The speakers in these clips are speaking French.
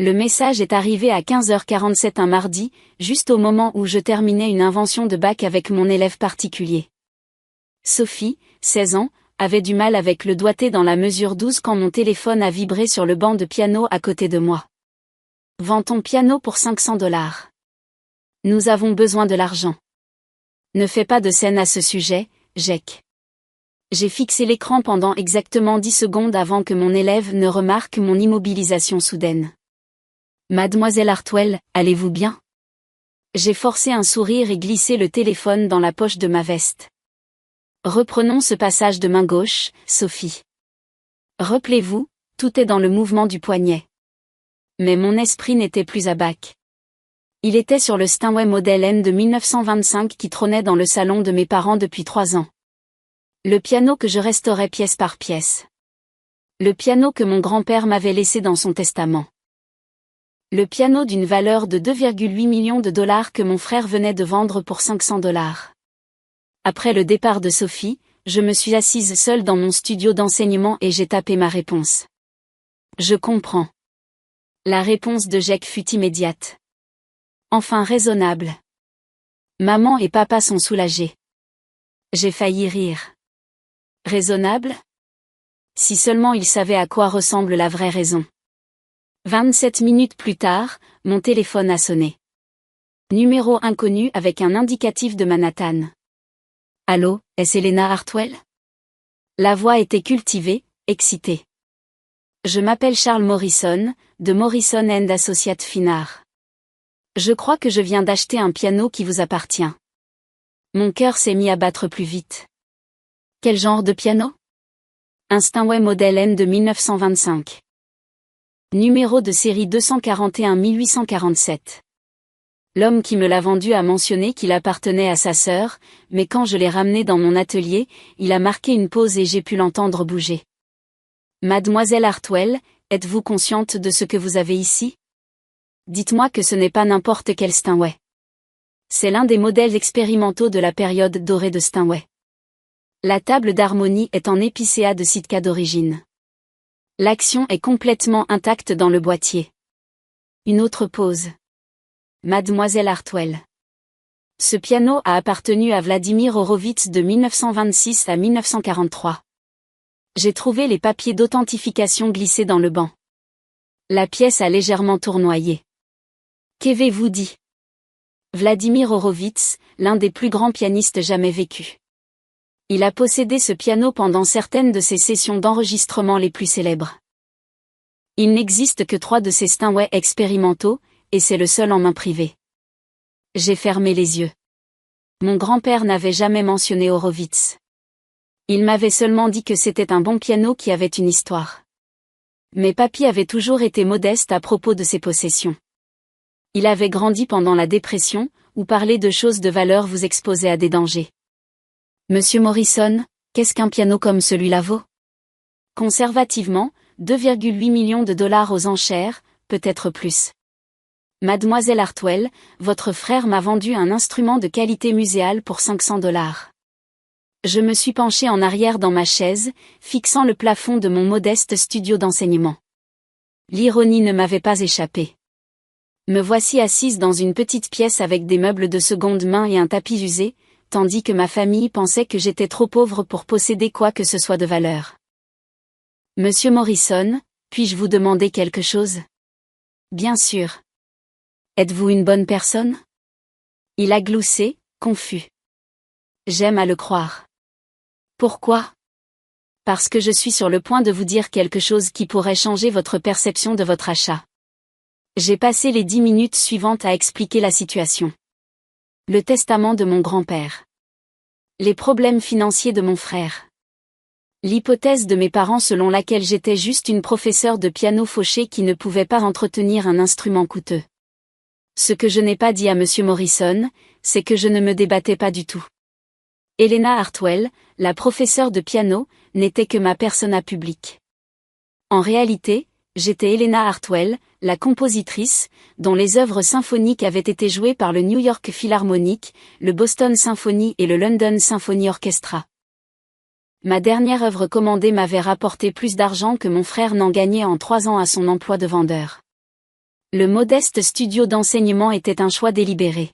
Le message est arrivé à 15h47 un mardi, juste au moment où je terminais une invention de bac avec mon élève particulier. Sophie, 16 ans, avait du mal avec le doigté dans la mesure 12 quand mon téléphone a vibré sur le banc de piano à côté de moi. Vends ton piano pour $500. Nous avons besoin de l'argent. Ne fais pas de scène à ce sujet, Jack. J'ai fixé l'écran pendant exactement 10 secondes avant que mon élève ne remarque mon immobilisation soudaine. Mademoiselle Hartwell, allez-vous bien? J'ai forcé un sourire et glissé le téléphone dans la poche de ma veste. Reprenons ce passage de main gauche, Sophie. Rappelez-vous, tout est dans le mouvement du poignet. Mais mon esprit n'était plus à bac. Il était sur le Steinway Model N de 1925 qui trônait dans le salon de mes parents depuis 3 ans. Le piano que je restaurais pièce par pièce. Le piano que mon grand-père m'avait laissé dans son testament. Le piano d'une valeur de 2,8 millions de dollars que mon frère venait de vendre pour $500. Après le départ de Sophie, je me suis assise seule dans mon studio d'enseignement et j'ai tapé ma réponse. Je comprends. La réponse de Jack fut immédiate. Enfin raisonnable. Maman et papa sont soulagés. J'ai failli rire. Raisonnable? Si seulement ils savaient à quoi ressemble la vraie raison. 27 minutes plus tard, mon téléphone a sonné. Numéro inconnu avec un indicatif de Manhattan. Allô, est-ce Elena Hartwell? La voix était cultivée, excitée. Je m'appelle Charles Morrison, de Morrison & Associates Fine Art. Je crois que je viens d'acheter un piano qui vous appartient. Mon cœur s'est mis à battre plus vite. Quel genre de piano? Un Steinway Model N de 1925. Numéro de série 241-1847. L'homme qui me l'a vendu a mentionné qu'il appartenait à sa sœur, mais quand je l'ai ramené dans mon atelier, il a marqué une pause et j'ai pu l'entendre bouger. Mademoiselle Hartwell, êtes-vous consciente de ce que vous avez ici? Dites-moi que ce n'est pas n'importe quel Steinway. C'est l'un des modèles expérimentaux de la période dorée de Steinway. La table d'harmonie est en épicéa de Sitka d'origine. L'action est complètement intacte dans le boîtier. Une autre pause. Mademoiselle Hartwell. Ce piano a appartenu à Vladimir Horowitz de 1926 à 1943. J'ai trouvé les papiers d'authentification glissés dans le banc. La pièce a légèrement tournoyé. Qu'avez-vous dit? Vladimir Horowitz, l'un des plus grands pianistes jamais vécus. Il a possédé ce piano pendant certaines de ses sessions d'enregistrement les plus célèbres. Il n'existe que 3 de ces Steinway expérimentaux, et c'est le seul en main privée. J'ai fermé les yeux. Mon grand-père n'avait jamais mentionné Horowitz. Il m'avait seulement dit que c'était un bon piano qui avait une histoire. Mais papy avait toujours été modeste à propos de ses possessions. Il avait grandi pendant la dépression, où parler de choses de valeur vous exposait à des dangers. Monsieur Morrison, qu'est-ce qu'un piano comme celui-là vaut? Conservativement, 2,8 millions de dollars aux enchères, peut-être plus. Mademoiselle Hartwell, votre frère m'a vendu un instrument de qualité muséale pour $500. Je me suis penchée en arrière dans ma chaise, fixant le plafond de mon modeste studio d'enseignement. L'ironie ne m'avait pas échappé. Me voici assise dans une petite pièce avec des meubles de seconde main et un tapis usé, tandis que ma famille pensait que j'étais trop pauvre pour posséder quoi que ce soit de valeur. Monsieur Morrison, puis-je vous demander quelque chose? Bien sûr. Êtes-vous une bonne personne? Il a gloussé, confus. J'aime à le croire. Pourquoi? Parce que je suis sur le point de vous dire quelque chose qui pourrait changer votre perception de votre achat. J'ai passé les 10 minutes suivantes à expliquer la situation. Le testament de mon grand-père. Les problèmes financiers de mon frère. L'hypothèse de mes parents selon laquelle j'étais juste une professeure de piano fauchée qui ne pouvait pas entretenir un instrument coûteux. Ce que je n'ai pas dit à Monsieur Morrison, c'est que je ne me débattais pas du tout. Elena Hartwell, la professeure de piano, n'était que ma persona publique. En réalité, j'étais Elena Hartwell, la compositrice, dont les œuvres symphoniques avaient été jouées par le New York Philharmonic, le Boston Symphony et le London Symphony Orchestra. Ma dernière œuvre commandée m'avait rapporté plus d'argent que mon frère n'en gagnait en 3 ans à son emploi de vendeur. Le modeste studio d'enseignement était un choix délibéré.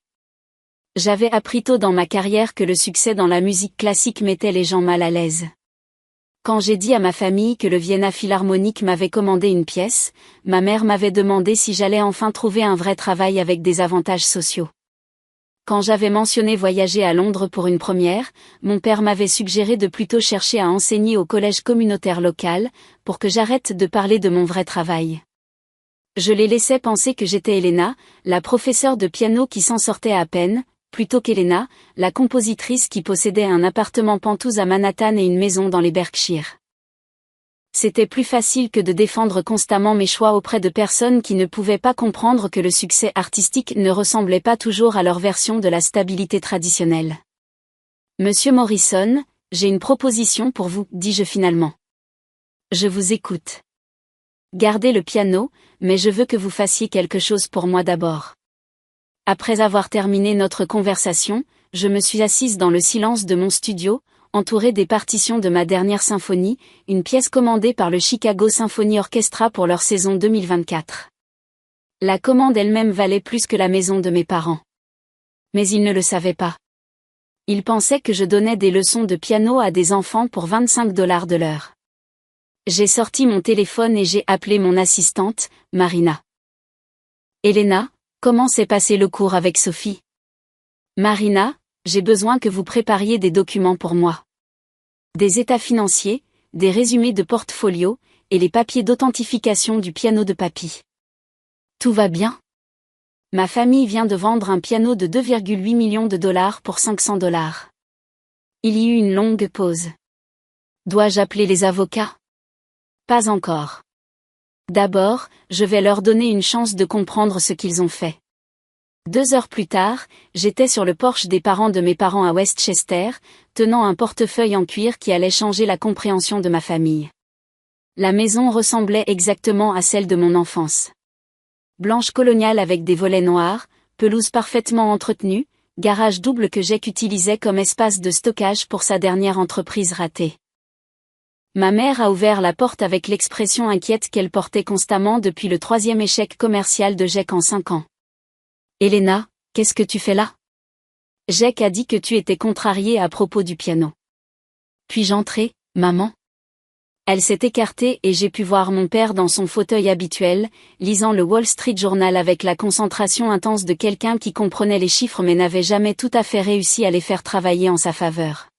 J'avais appris tôt dans ma carrière que le succès dans la musique classique mettait les gens mal à l'aise. Quand j'ai dit à ma famille que le Vienna Philharmonic m'avait commandé une pièce, ma mère m'avait demandé si j'allais enfin trouver un vrai travail avec des avantages sociaux. Quand j'avais mentionné voyager à Londres pour une première, mon père m'avait suggéré de plutôt chercher à enseigner au collège communautaire local, pour que j'arrête de parler de mon vrai travail. Je les laissais penser que j'étais Elena, la professeure de piano qui s'en sortait à peine, plutôt qu'Elena, la compositrice qui possédait un appartement penthouse à Manhattan et une maison dans les Berkshires. C'était plus facile que de défendre constamment mes choix auprès de personnes qui ne pouvaient pas comprendre que le succès artistique ne ressemblait pas toujours à leur version de la stabilité traditionnelle. Monsieur Morrison, j'ai une proposition pour vous, dis-je finalement. Je vous écoute. Gardez le piano, mais je veux que vous fassiez quelque chose pour moi d'abord. Après avoir terminé notre conversation, je me suis assise dans le silence de mon studio, entourée des partitions de ma dernière symphonie, une pièce commandée par le Chicago Symphony Orchestra pour leur saison 2024. La commande elle-même valait plus que la maison de mes parents. Mais ils ne le savaient pas. Ils pensaient que je donnais des leçons de piano à des enfants pour 25 $ de l'heure. J'ai sorti mon téléphone et j'ai appelé mon assistante, Marina. Elena, comment s'est passé le cours avec Sophie? Marina, j'ai besoin que vous prépariez des documents pour moi. Des états financiers, des résumés de portfolio, et les papiers d'authentification du piano de papy. Tout va bien? Ma famille vient de vendre un piano de 2,8 millions de dollars pour 500 $. Il y eut une longue pause. Dois-je appeler les avocats? Pas encore. D'abord, je vais leur donner une chance de comprendre ce qu'ils ont fait. 2 heures plus tard, j'étais sur le porche des parents de mes parents à Westchester, tenant un portefeuille en cuir qui allait changer la compréhension de ma famille. La maison ressemblait exactement à celle de mon enfance. Blanche coloniale avec des volets noirs, pelouse parfaitement entretenue, garage double que Jack utilisait comme espace de stockage pour sa dernière entreprise ratée. Ma mère a ouvert la porte avec l'expression inquiète qu'elle portait constamment depuis le 3e échec commercial de Jack en 5 ans. Elena, qu'est-ce que tu fais là? Jack a dit que tu étais contrariée à propos du piano. Puis-je entrer, maman? Elle s'est écartée et j'ai pu voir mon père dans son fauteuil habituel, lisant le Wall Street Journal avec la concentration intense de quelqu'un qui comprenait les chiffres mais n'avait jamais tout à fait réussi à les faire travailler en sa faveur.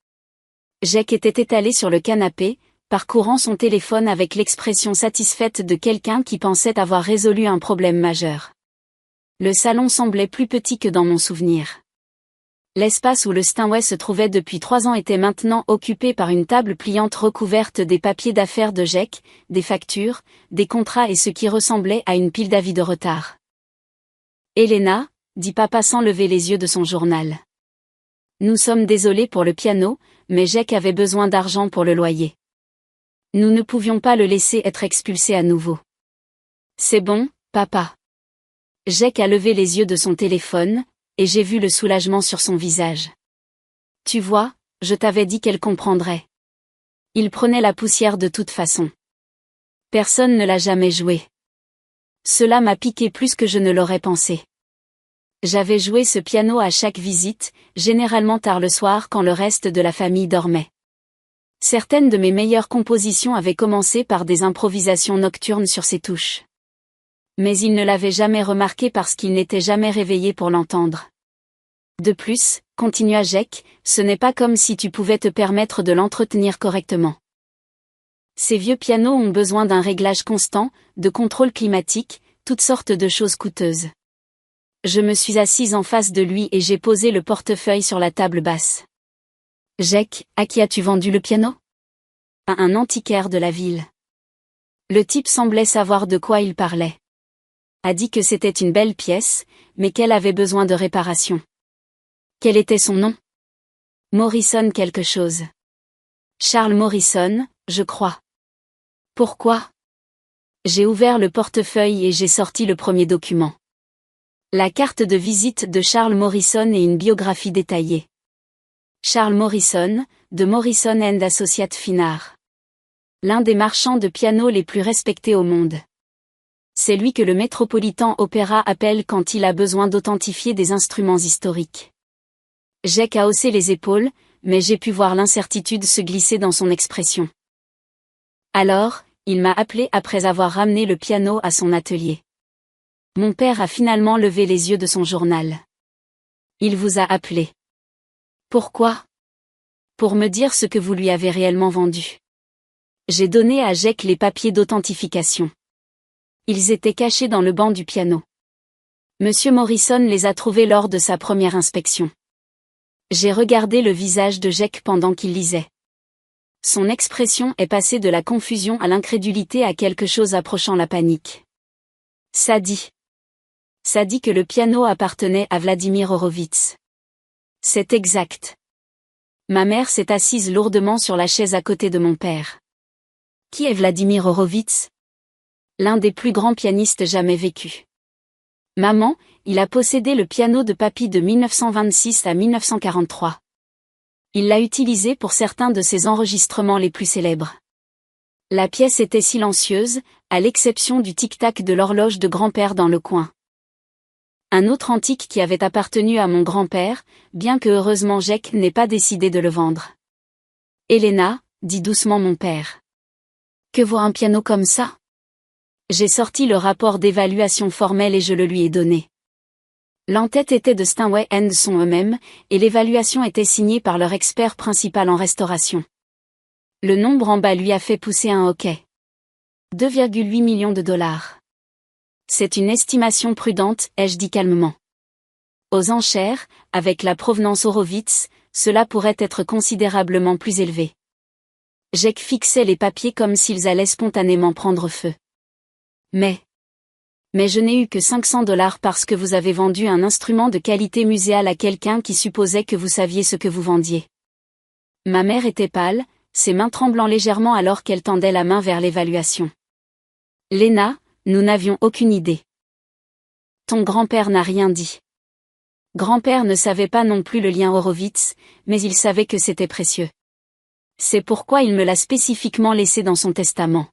Jack était étalé sur le canapé, parcourant son téléphone avec l'expression satisfaite de quelqu'un qui pensait avoir résolu un problème majeur. Le salon semblait plus petit que dans mon souvenir. L'espace où le Steinway se trouvait depuis 3 ans était maintenant occupé par une table pliante recouverte des papiers d'affaires de Jack, des factures, des contrats et ce qui ressemblait à une pile d'avis de retard. Elena, dit papa sans lever les yeux de son journal. Nous sommes désolés pour le piano, mais Jack avait besoin d'argent pour le loyer. Nous ne pouvions pas le laisser être expulsé à nouveau. C'est bon, papa. Jack a levé les yeux de son téléphone, et j'ai vu le soulagement sur son visage. Tu vois, je t'avais dit qu'elle comprendrait. Il prenait la poussière de toute façon. Personne ne l'a jamais joué. Cela m'a piqué plus que je ne l'aurais pensé. J'avais joué ce piano à chaque visite, généralement tard le soir quand le reste de la famille dormait. Certaines de mes meilleures compositions avaient commencé par des improvisations nocturnes sur ses touches. Mais il ne l'avait jamais remarqué parce qu'il n'était jamais réveillé pour l'entendre. De plus, continua Jack, ce n'est pas comme si tu pouvais te permettre de l'entretenir correctement. Ces vieux pianos ont besoin d'un réglage constant, de contrôle climatique, toutes sortes de choses coûteuses. Je me suis assise en face de lui et j'ai posé le portefeuille sur la table basse. Jack, à qui as-tu vendu le piano? À un antiquaire de la ville. Le type semblait savoir de quoi il parlait. A dit que c'était une belle pièce, mais qu'elle avait besoin de réparation. Quel était son nom? Morrison quelque chose. Charles Morrison, je crois. Pourquoi? J'ai ouvert le portefeuille et j'ai sorti le premier document. La carte de visite de Charles Morrison et une biographie détaillée. Charles Morrison, de Morrison & Associates Fine Art. L'un des marchands de piano les plus respectés au monde. C'est lui que le Metropolitan Opera appelle quand il a besoin d'authentifier des instruments historiques. Jake a haussé les épaules, mais j'ai pu voir l'incertitude se glisser dans son expression. Alors, il m'a appelé après avoir ramené le piano à son atelier. Mon père a finalement levé les yeux de son journal. Il vous a appelé. Pourquoi? Pour me dire ce que vous lui avez réellement vendu. J'ai donné à Jake les papiers d'authentification. Ils étaient cachés dans le banc du piano. Monsieur Morrison les a trouvés lors de sa première inspection. J'ai regardé le visage de Jake pendant qu'il lisait. Son expression est passée de la confusion à l'incrédulité à quelque chose approchant la panique. Ça dit que le piano appartenait à Vladimir Horowitz. C'est exact. Ma mère s'est assise lourdement sur la chaise à côté de mon père. Qui est Vladimir Horowitz? L'un des plus grands pianistes jamais vécus. Maman, il a possédé le piano de papy de 1926 à 1943. Il l'a utilisé pour certains de ses enregistrements les plus célèbres. La pièce était silencieuse, à l'exception du tic-tac de l'horloge de grand-père dans le coin. Un autre antique qui avait appartenu à mon grand-père, bien que heureusement Jake n'ait pas décidé de le vendre. Elena, dit doucement mon père. Que vaut un piano comme ça? J'ai sorti le rapport d'évaluation formel et je le lui ai donné. L'entête était de Steinway & Son eux-mêmes, et l'évaluation était signée par leur expert principal en restauration. Le nombre en bas lui a fait pousser un hoquet. 2,8 millions de dollars. C'est une estimation prudente, ai-je dit calmement. Aux enchères, avec la provenance Horowitz, cela pourrait être considérablement plus élevé. Jake fixait les papiers comme s'ils allaient spontanément prendre feu. Mais je n'ai eu que 500 $ parce que vous avez vendu un instrument de qualité muséale à quelqu'un qui supposait que vous saviez ce que vous vendiez. Ma mère était pâle, ses mains tremblant légèrement alors qu'elle tendait la main vers l'évaluation. Lena, nous n'avions aucune idée. Ton grand-père n'a rien dit. Grand-père ne savait pas non plus le lien Horowitz, mais il savait que c'était précieux. C'est pourquoi il me l'a spécifiquement laissé dans son testament.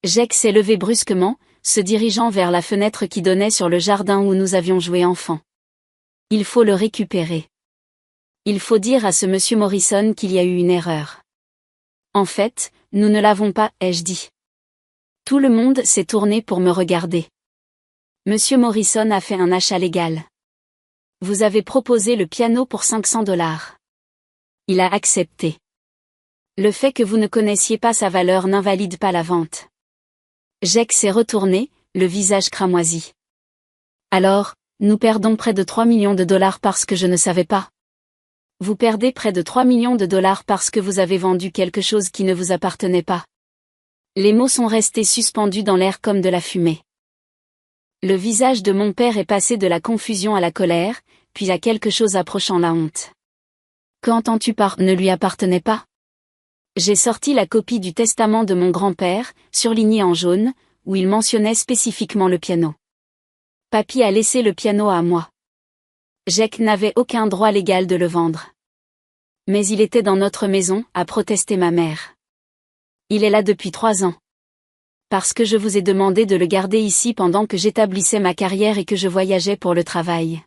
Jake s'est levé brusquement, se dirigeant vers la fenêtre qui donnait sur le jardin où nous avions joué enfant. Il faut le récupérer. Il faut dire à ce monsieur Morrison qu'il y a eu une erreur. En fait, nous ne l'avons pas, ai-je dit. Tout le monde s'est tourné pour me regarder. Monsieur Morrison a fait un achat légal. Vous avez proposé le piano pour 500 $. Il a accepté. Le fait que vous ne connaissiez pas sa valeur n'invalide pas la vente. Jake s'est retourné, le visage cramoisi. Alors, nous perdons près de 3 millions de dollars parce que je ne savais pas. Vous perdez près de 3 millions de dollars parce que vous avez vendu quelque chose qui ne vous appartenait pas. Les mots sont restés suspendus dans l'air comme de la fumée. Le visage de mon père est passé de la confusion à la colère, puis à quelque chose approchant la honte. Qu'entends-tu par « ne lui appartenait pas » ? J'ai sorti la copie du testament de mon grand-père, surlignée en jaune, où il mentionnait spécifiquement le piano. Papy a laissé le piano à moi. Jake n'avait aucun droit légal de le vendre. Mais il était dans notre maison, a protesté ma mère. Il est là depuis 3 ans. Parce que je vous ai demandé de le garder ici pendant que j'établissais ma carrière et que je voyageais pour le travail.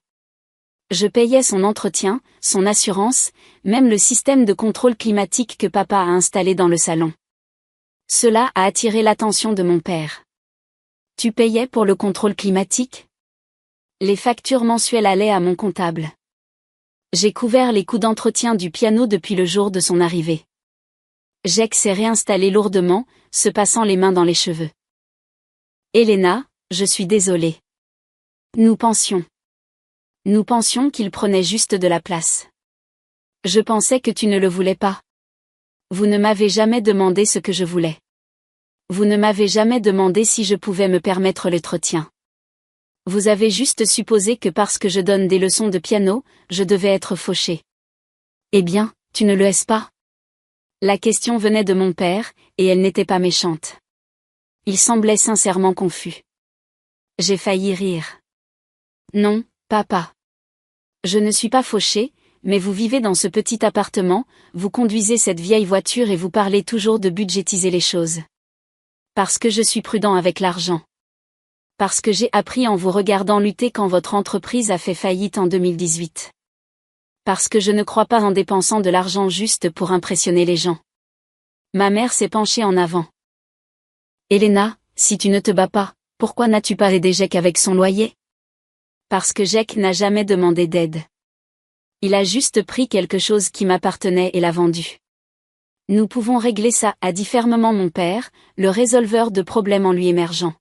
Je payais son entretien, son assurance, même le système de contrôle climatique que papa a installé dans le salon. Cela a attiré l'attention de mon père. Tu payais pour le contrôle climatique? Les factures mensuelles allaient à mon comptable. J'ai couvert les coûts d'entretien du piano depuis le jour de son arrivée. Jake s'est réinstallé lourdement, se passant les mains dans les cheveux. Elena, je suis désolée. Nous pensions qu'il prenait juste de la place. Je pensais que tu ne le voulais pas. Vous ne m'avez jamais demandé ce que je voulais. Vous ne m'avez jamais demandé si je pouvais me permettre l'entretien. Vous avez juste supposé que parce que je donne des leçons de piano, je devais être fauchée. Eh bien, tu ne le es pas? La question venait de mon père, et elle n'était pas méchante. Il semblait sincèrement confus. J'ai failli rire. Non, papa. Je ne suis pas fauchée, mais vous vivez dans ce petit appartement, vous conduisez cette vieille voiture et vous parlez toujours de budgétiser les choses. Parce que je suis prudent avec l'argent. Parce que j'ai appris en vous regardant lutter quand votre entreprise a fait faillite en 2018. Parce que je ne crois pas en dépensant de l'argent juste pour impressionner les gens. Ma mère s'est penchée en avant. Elena, si tu ne te bats pas, pourquoi n'as-tu pas aidé Jack avec son loyer? Parce que Jack n'a jamais demandé d'aide. Il a juste pris quelque chose qui m'appartenait et l'a vendu. Nous pouvons régler ça, a dit fermement mon père, le résolveur de problèmes en lui émergeant.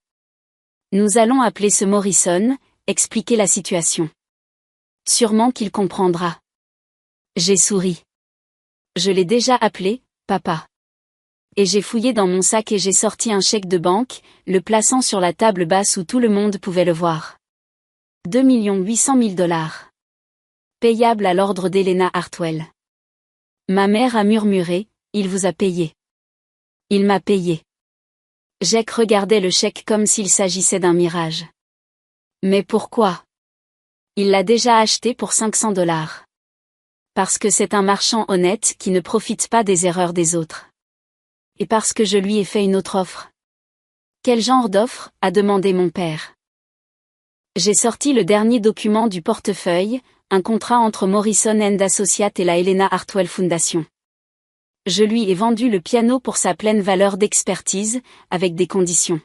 Nous allons appeler ce Morrison, expliquer la situation. Sûrement qu'il comprendra. J'ai souri. Je l'ai déjà appelé, papa. Et j'ai fouillé dans mon sac et j'ai sorti un chèque de banque, le plaçant sur la table basse où tout le monde pouvait le voir. 2 800 000 $. Payable à l'ordre d'Elena Hartwell. Ma mère a murmuré, il vous a payé. Il m'a payé. Jack regardait le chèque comme s'il s'agissait d'un mirage. Mais pourquoi? Il l'a déjà acheté pour 500 $. Parce que c'est un marchand honnête qui ne profite pas des erreurs des autres. Et parce que je lui ai fait une autre offre. Quel genre d'offre? A demandé mon père. J'ai sorti le dernier document du portefeuille, un contrat entre Morrison & Associates et la Elena Hartwell Foundation. Je lui ai vendu le piano pour sa pleine valeur d'expertise, avec des conditions.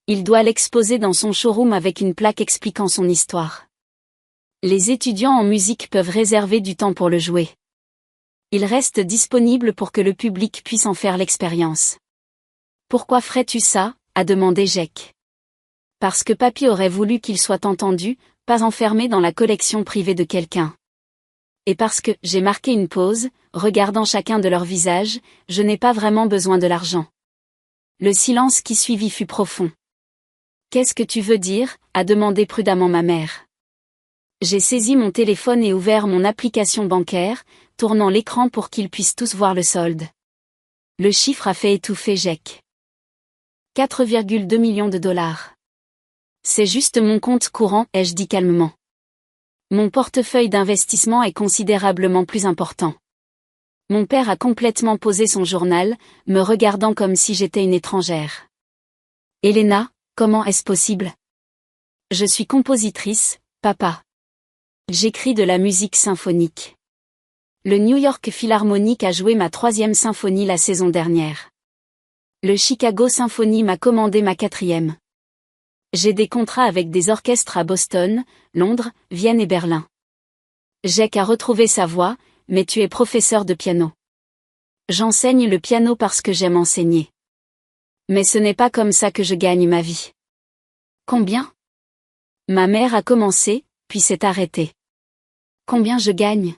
Il doit l'exposer dans son showroom avec une plaque expliquant son histoire. Les étudiants en musique peuvent réserver du temps pour le jouer. Il reste disponible pour que le public puisse en faire l'expérience. Pourquoi ferais-tu ça? A demandé Jack. Parce que papy aurait voulu qu'il soit entendu, pas enfermé dans la collection privée de quelqu'un. Et parce que, j'ai marqué une pause, regardant chacun de leurs visages, je n'ai pas vraiment besoin de l'argent. Le silence qui suivit fut profond. Qu'est-ce que tu veux dire? A demandé prudemment ma mère. J'ai saisi mon téléphone et ouvert mon application bancaire, tournant l'écran pour qu'ils puissent tous voir le solde. Le chiffre a fait étouffer Jack. 4,2 millions de $. C'est juste mon compte courant, ai-je dit calmement. Mon portefeuille d'investissement est considérablement plus important. Mon père a complètement posé son journal, me regardant comme si j'étais une étrangère. Elena, comment est-ce possible? Je suis compositrice, papa. J'écris de la musique symphonique. Le New York Philharmonic a joué ma 3e symphonie la saison dernière. Le Chicago Symphony m'a commandé ma 4e. J'ai des contrats avec des orchestres à Boston, Londres, Vienne et Berlin. Jack a retrouvé sa voix, mais tu es professeur de piano. J'enseigne le piano parce que j'aime enseigner. Mais ce n'est pas comme ça que je gagne ma vie. Combien? Ma mère a commencé, puis s'est arrêtée. Combien je gagne?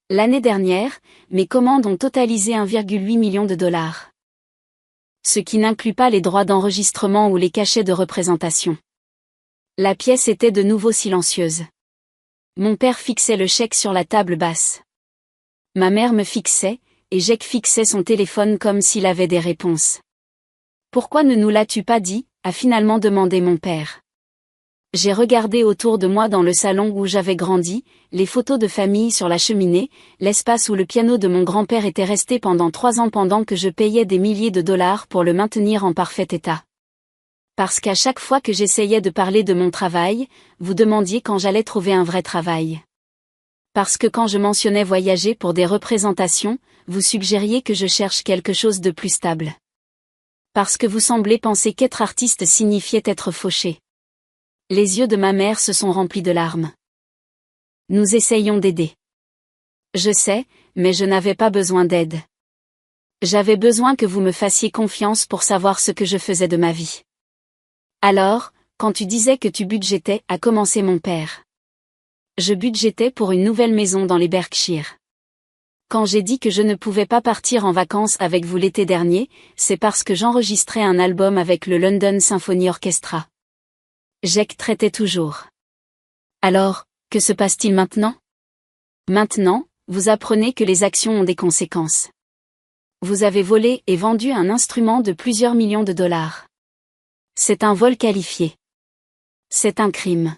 L'année dernière, mes commandes ont totalisé 1,8 million de $. Ce qui n'inclut pas les droits d'enregistrement ou les cachets de représentation. La pièce était de nouveau silencieuse. Mon père fixait le chèque sur la table basse. Ma mère me fixait, et Jack fixait son téléphone comme s'il avait des réponses. Pourquoi ne nous l'as-tu pas dit? A finalement demandé mon père. J'ai regardé autour de moi dans le salon où j'avais grandi, les photos de famille sur la cheminée, l'espace où le piano de mon grand-père était resté pendant 3 ans pendant que je payais des milliers de dollars pour le maintenir en parfait état. Parce qu'à chaque fois que j'essayais de parler de mon travail, vous demandiez quand j'allais trouver un vrai travail. Parce que quand je mentionnais voyager pour des représentations, vous suggériez que je cherche quelque chose de plus stable. Parce que vous semblez penser qu'être artiste signifiait être fauché. Les yeux de ma mère se sont remplis de larmes. Nous essayons d'aider. Je sais, mais je n'avais pas besoin d'aide. J'avais besoin que vous me fassiez confiance pour savoir ce que je faisais de ma vie. Alors, quand tu disais que tu budgétais, a commencé mon père. Je budgétais pour une nouvelle maison dans les Berkshires. Quand j'ai dit que je ne pouvais pas partir en vacances avec vous l'été dernier, c'est parce que j'enregistrais un album avec le London Symphony Orchestra. Jack traitait toujours. Alors, que se passe-t-il maintenant? Maintenant, vous apprenez que les actions ont des conséquences. Vous avez volé et vendu un instrument de plusieurs millions de $. C'est un vol qualifié. C'est un crime.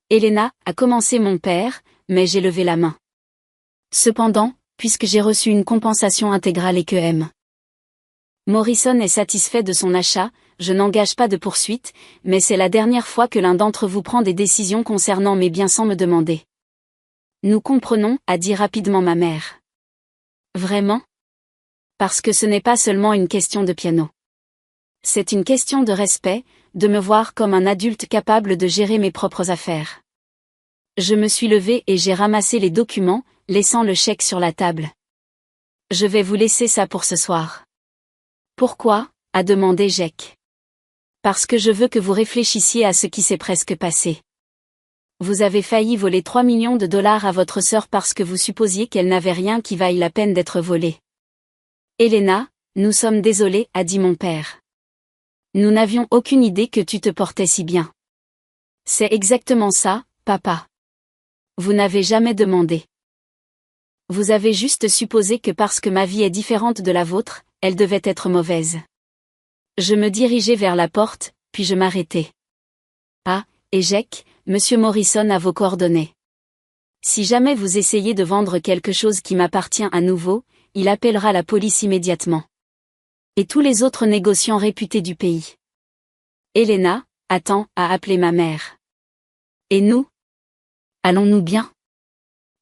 Elena, a commencé mon père, mais j'ai levé la main. Cependant, puisque j'ai reçu une compensation intégrale et que M. Morrison est satisfait de son achat, je n'engage pas de poursuite, mais c'est la dernière fois que l'un d'entre vous prend des décisions concernant mes biens sans me demander. Nous comprenons, a dit rapidement ma mère. Vraiment? Parce que ce n'est pas seulement une question de piano. C'est une question de respect, de me voir comme un adulte capable de gérer mes propres affaires. Je me suis levée et j'ai ramassé les documents, laissant le chèque sur la table. Je vais vous laisser ça pour ce soir. Pourquoi? A demandé Jake. Parce que je veux que vous réfléchissiez à ce qui s'est presque passé. Vous avez failli voler 3 millions de dollars à votre sœur parce que vous supposiez qu'elle n'avait rien qui vaille la peine d'être volé. Elena, nous sommes désolés, a dit mon père. Nous n'avions aucune idée que tu te portais si bien. C'est exactement ça, papa. Vous n'avez jamais demandé. Vous avez juste supposé que parce que ma vie est différente de la vôtre, elle devait être mauvaise. Je me dirigeais vers la porte, puis je m'arrêtai. Ah, et Jake, Monsieur Morrison a vos coordonnées. Si jamais vous essayez de vendre quelque chose qui m'appartient à nouveau, il appellera la police immédiatement. Et tous les autres négociants réputés du pays. Elena, attends, a appelé ma mère. Et nous? Allons-nous bien?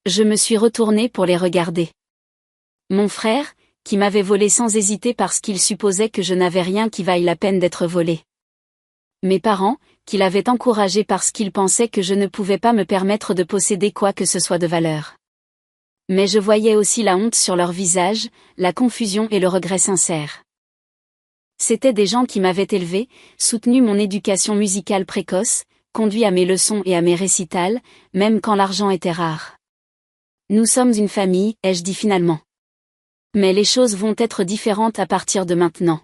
Je me suis retournée pour les regarder. Mon frère, qui m'avait volé sans hésiter parce qu'il supposait que je n'avais rien qui vaille la peine d'être volé. Mes parents, qui l'avaient encouragé parce qu'ils pensaient que je ne pouvais pas me permettre de posséder quoi que ce soit de valeur. Mais je voyais aussi la honte sur leur visage, la confusion et le regret sincère. C'étaient des gens qui m'avaient élevé, soutenu mon éducation musicale précoce, conduit à mes leçons et à mes récitals, même quand l'argent était rare. Nous sommes une famille, ai-je dit finalement. Mais les choses vont être différentes à partir de maintenant.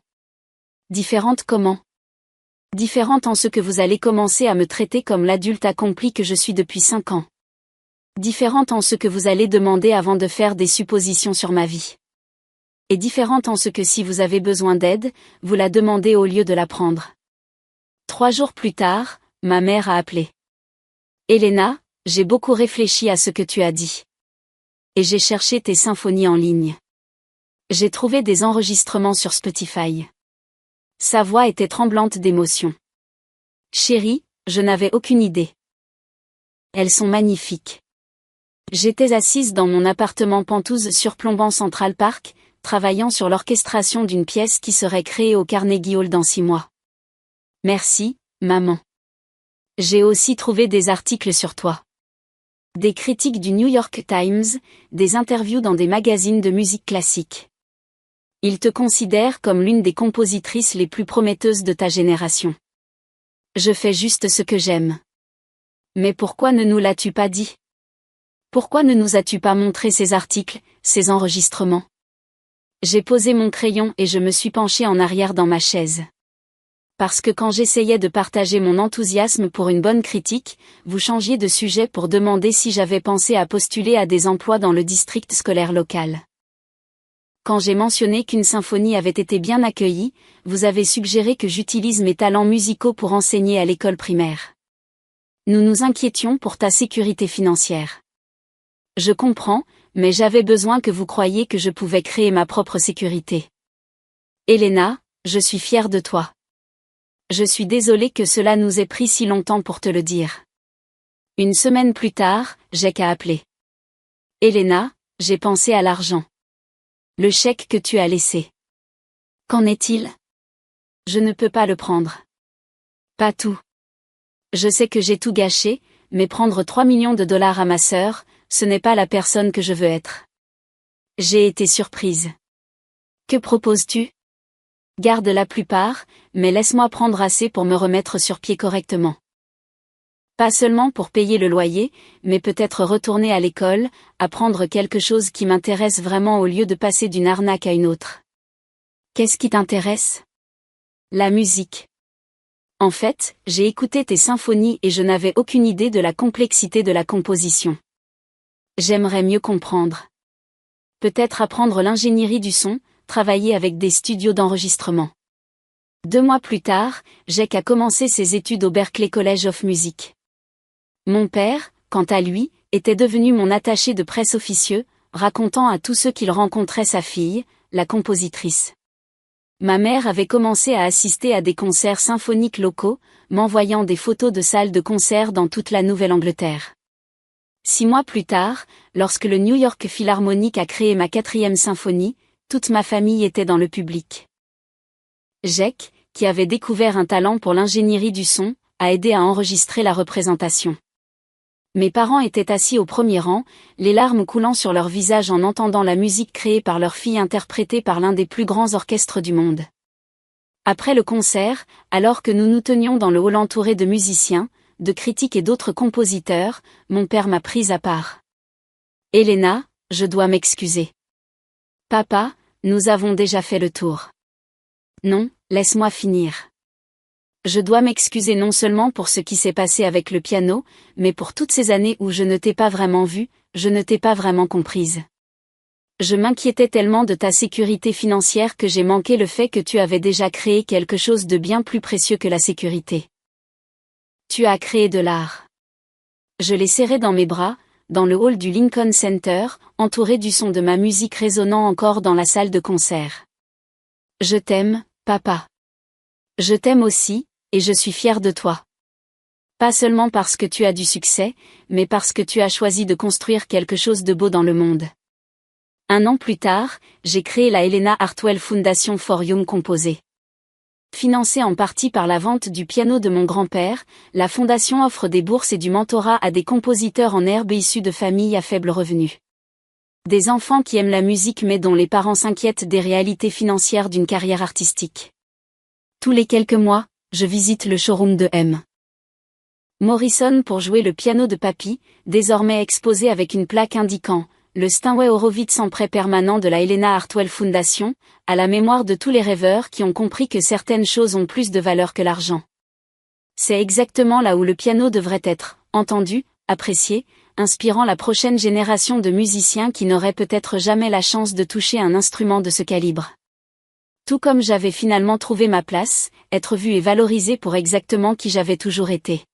Différentes comment? Différentes en ce que vous allez commencer à me traiter comme l'adulte accompli que je suis depuis 5 ans. Différentes en ce que vous allez demander avant de faire des suppositions sur ma vie. Et différente en ce que si vous avez besoin d'aide, vous la demandez au lieu de la prendre. 3 jours plus tard, ma mère a appelé. Elena, j'ai beaucoup réfléchi à ce que tu as dit. Et j'ai cherché tes symphonies en ligne. J'ai trouvé des enregistrements sur Spotify. Sa voix était tremblante d'émotion. Chérie, je n'avais aucune idée. Elles sont magnifiques. J'étais assise dans mon appartement penthouse surplombant Central Park, travaillant sur l'orchestration d'une pièce qui serait créée au Carnegie Hall dans 6 mois. Merci, maman. J'ai aussi trouvé des articles sur toi. Des critiques du New York Times, des interviews dans des magazines de musique classique. Ils te considèrent comme l'une des compositrices les plus prometteuses de ta génération. Je fais juste ce que j'aime. Mais pourquoi ne nous l'as-tu pas dit? Pourquoi ne nous as-tu pas montré ces articles, ces enregistrements? J'ai posé mon crayon et je me suis penchée en arrière dans ma chaise. Parce que quand j'essayais de partager mon enthousiasme pour une bonne critique, vous changiez de sujet pour demander si j'avais pensé à postuler à des emplois dans le district scolaire local. Quand j'ai mentionné qu'une symphonie avait été bien accueillie, vous avez suggéré que j'utilise mes talents musicaux pour enseigner à l'école primaire. Nous nous inquiétions pour ta sécurité financière. Je comprends, mais j'avais besoin que vous croyiez que je pouvais créer ma propre sécurité. Elena, je suis fière de toi. Je suis désolée que cela nous ait pris si longtemps pour te le dire. Une semaine plus tard, Jake a appelé. Elena, j'ai pensé à l'argent. Le chèque que tu as laissé. Qu'en est-il? Je ne peux pas le prendre. Pas tout. Je sais que j'ai tout gâché, mais prendre 3 millions de dollars à ma sœur, ce n'est pas la personne que je veux être. J'ai été surprise. Que proposes-tu? Garde la plupart, mais laisse-moi prendre assez pour me remettre sur pied correctement. Pas seulement pour payer le loyer, mais peut-être retourner à l'école, apprendre quelque chose qui m'intéresse vraiment au lieu de passer d'une arnaque à une autre. Qu'est-ce qui t'intéresse? La musique. En fait, j'ai écouté tes symphonies et je n'avais aucune idée de la complexité de la composition. J'aimerais mieux comprendre. Peut-être apprendre l'ingénierie du son, travailler avec des studios d'enregistrement. 2 mois plus tard, Jake a commencé ses études au Berklee College of Music. Mon père, quant à lui, était devenu mon attaché de presse officieux, racontant à tous ceux qu'il rencontrait sa fille, la compositrice. Ma mère avait commencé à assister à des concerts symphoniques locaux, m'envoyant des photos de salles de concert dans toute la Nouvelle-Angleterre. 6 mois plus tard, lorsque le New York Philharmonic a créé ma 4e symphonie, toute ma famille était dans le public. Jake, qui avait découvert un talent pour l'ingénierie du son, a aidé à enregistrer la représentation. Mes parents étaient assis au premier rang, les larmes coulant sur leurs visages en entendant la musique créée par leur fille interprétée par l'un des plus grands orchestres du monde. Après le concert, alors que nous nous tenions dans le hall entouré de musiciens, de critiques et d'autres compositeurs, mon père m'a prise à part. « Elena, je dois m'excuser. »« Papa, nous avons déjà fait le tour. »« Non, laisse-moi finir. » Je dois m'excuser non seulement pour ce qui s'est passé avec le piano, mais pour toutes ces années où je ne t'ai pas vraiment vue, je ne t'ai pas vraiment comprise. Je m'inquiétais tellement de ta sécurité financière que j'ai manqué le fait que tu avais déjà créé quelque chose de bien plus précieux que la sécurité. Tu as créé de l'art. Je l'ai serré dans mes bras, dans le hall du Lincoln Center, entouré du son de ma musique résonnant encore dans la salle de concert. Je t'aime, papa. Je t'aime aussi, et je suis fière de toi. Pas seulement parce que tu as du succès, mais parce que tu as choisi de construire quelque chose de beau dans le monde. 1 an plus tard, j'ai créé la Helena Hartwell Foundation for Young Composers. Financée en partie par la vente du piano de mon grand-père, la fondation offre des bourses et du mentorat à des compositeurs en herbe issus de familles à faible revenu. Des enfants qui aiment la musique mais dont les parents s'inquiètent des réalités financières d'une carrière artistique. Tous les quelques mois, je visite le showroom de M. Morrison pour jouer le piano de papy, désormais exposé avec une plaque indiquant « Le Steinway Horowitz en prêt permanent de la Helena Hartwell Foundation », à la mémoire de tous les rêveurs qui ont compris que certaines choses ont plus de valeur que l'argent. C'est exactement là où le piano devrait être, entendu, apprécié, inspirant la prochaine génération de musiciens qui n'auraient peut-être jamais la chance de toucher un instrument de ce calibre. Tout comme j'avais finalement trouvé ma place, être vue et valorisée pour exactement qui j'avais toujours été.